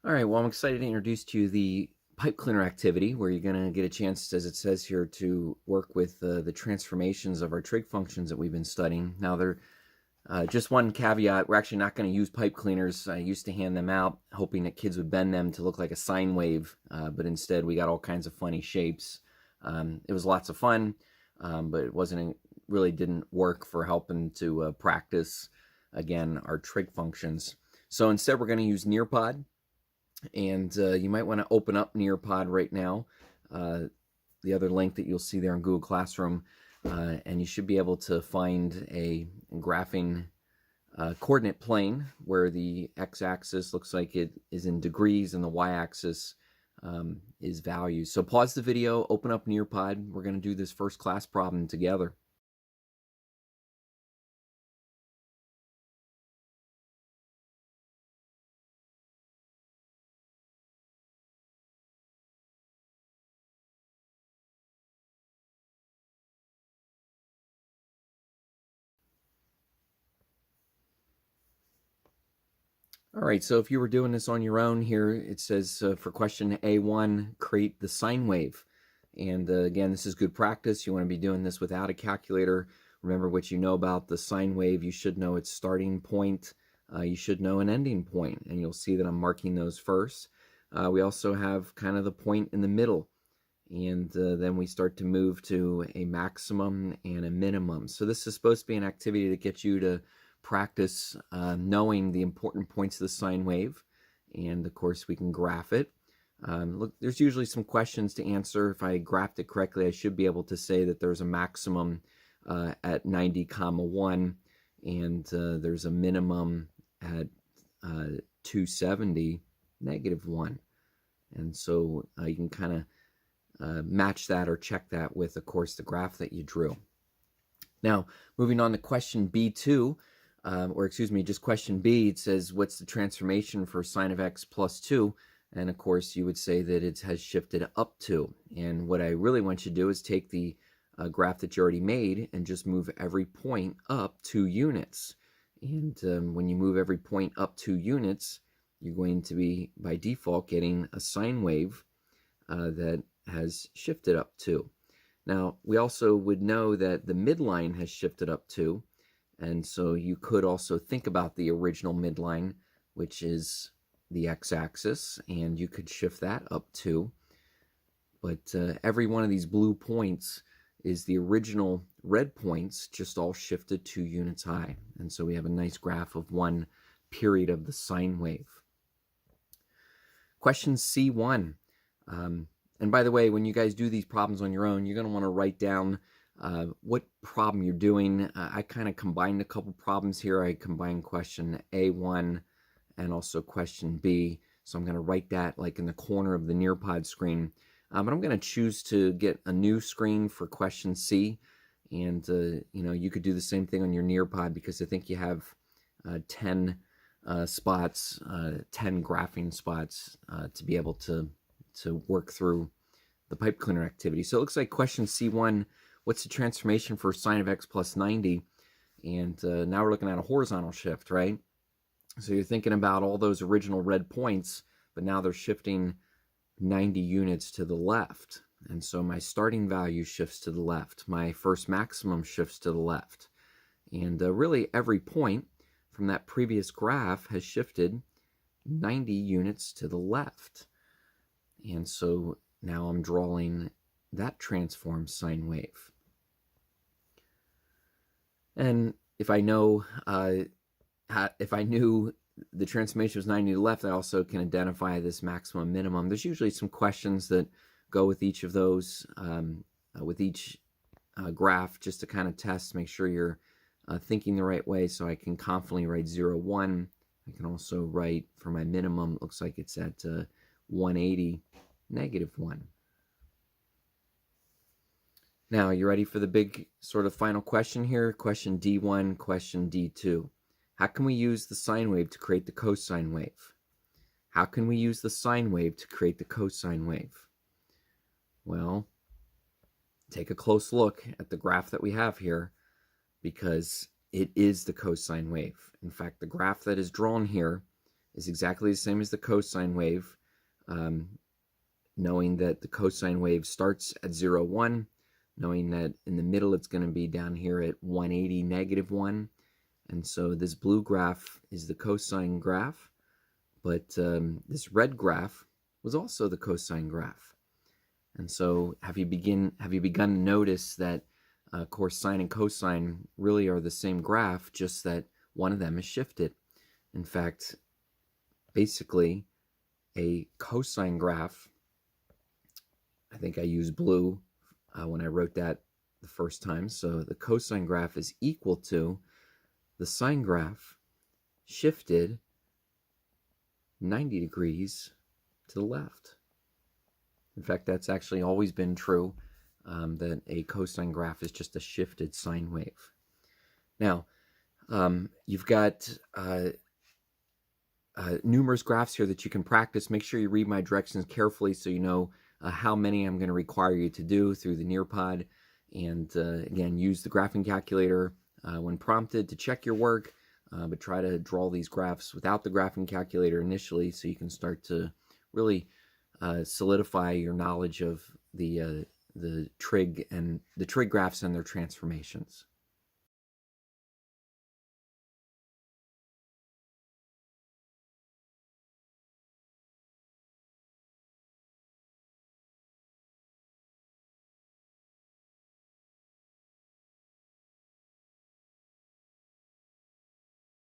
All right, well, I'm excited to introduce to you the pipe cleaner activity where you're going to get a chance, as it says here, to work with the transformations of our trig functions that we've been studying. Now, there just one caveat, we're actually not going to use pipe cleaners. I used to hand them out hoping that kids would bend them to look like a sine wave, but instead we got all kinds of funny shapes. It was lots of fun, but it really didn't work for helping to practice, again, our trig functions. So instead we're going to use Nearpod. And you might want to open up Nearpod right now, the other link that you'll see there in Google Classroom, and you should be able to find a graphing coordinate plane where the x-axis looks like it is in degrees and the y-axis is values. So pause the video, open up Nearpod. We're going to do this first class problem together. All right, so if you were doing this on your own here, it says for question A1, create the sine wave. And again, this is good practice. You want to be doing this without a calculator. Remember what you know about the sine wave. You should know its starting point. You should know an ending point, and you'll see that I'm marking those first. We also have kind of the point in the middle, and then we start to move to a maximum and a minimum. So this is supposed to be an activity that gets you to practice knowing the important points of the sine wave, and of course we can graph it. Look, there's usually some questions to answer. If I graphed it correctly, I should be able to say that there's a maximum at 90, 1, and there's a minimum at 270, -1. And so you can kind of match that or check that with, of course, the graph that you drew. Now, moving on to question B2, or excuse me, just question B, it says, what's the transformation for sine of x plus 2? And of course, you would say that it has shifted up 2. And what I really want you to do is take the graph that you already made and just move every point up 2 units. And when you move every point up 2 units, you're going to be, by default, getting a sine wave that has shifted up 2. Now, we also would know that the midline has shifted up 2, and so you could also think about the original midline, which is the x-axis, and you could shift that up 2. But every one of these blue points is the original red points, just all shifted 2 units high. And so we have a nice graph of one period of the sine wave. Question C1. And by the way, when you guys do these problems on your own, you're going to want to write down what problem you're doing. I kind of combined a couple problems here. I combined question A1 and also question B. So I'm going to write that like in the corner of the Nearpod screen. But I'm going to choose to get a new screen for question C. And, you know, you could do the same thing on your Nearpod because I think you have 10 spots, 10 graphing spots to be able to work through the pipe cleaner activity. So it looks like question C1, what's the transformation for sine of x plus 90? And now we're looking at a horizontal shift, right? So you're thinking about all those original red points, but now they're shifting 90 units to the left. And so my starting value shifts to the left. My first maximum shifts to the left. And really every point from that previous graph has shifted 90 units to the left. And so now I'm drawing that transformed sine wave. And if I know, if I knew the transformation was 90 to the left, I also can identify this maximum minimum. There's usually some questions that go with each of those, with each graph, just to kind of test, make sure you're thinking the right way. So I can confidently write 0, 1. I can also write for my minimum, it looks like it's at 180, -1. Now, you ready for the big sort of final question here? Question D1, question D2. How can we use the sine wave to create the cosine wave? How can we use the sine wave to create the cosine wave? Well, take a close look at the graph that we have here, because it is the cosine wave. In fact, the graph that is drawn here is exactly the same as the cosine wave, um, knowing that the cosine wave starts at 0, 1, knowing that in the middle it's going to be down here at 180, -1. And so this blue graph is the cosine graph, but this red graph was also the cosine graph. And so have you begun to notice that, of course, sine and cosine really are the same graph, just that one of them is shifted. In fact, basically, a cosine graph, I think I used blue when I wrote that the first time, so the cosine graph is equal to the sine graph shifted 90 degrees to the left. In fact, that's actually always been true, that a cosine graph is just a shifted sine wave. Now, you've got numerous graphs here that you can practice. Make sure you read my directions carefully so you know how many I'm going to require you to do through the Nearpod. And again, use the graphing calculator when prompted to check your work, but try to draw these graphs without the graphing calculator initially so you can start to really solidify your knowledge of the trig graphs and their transformations.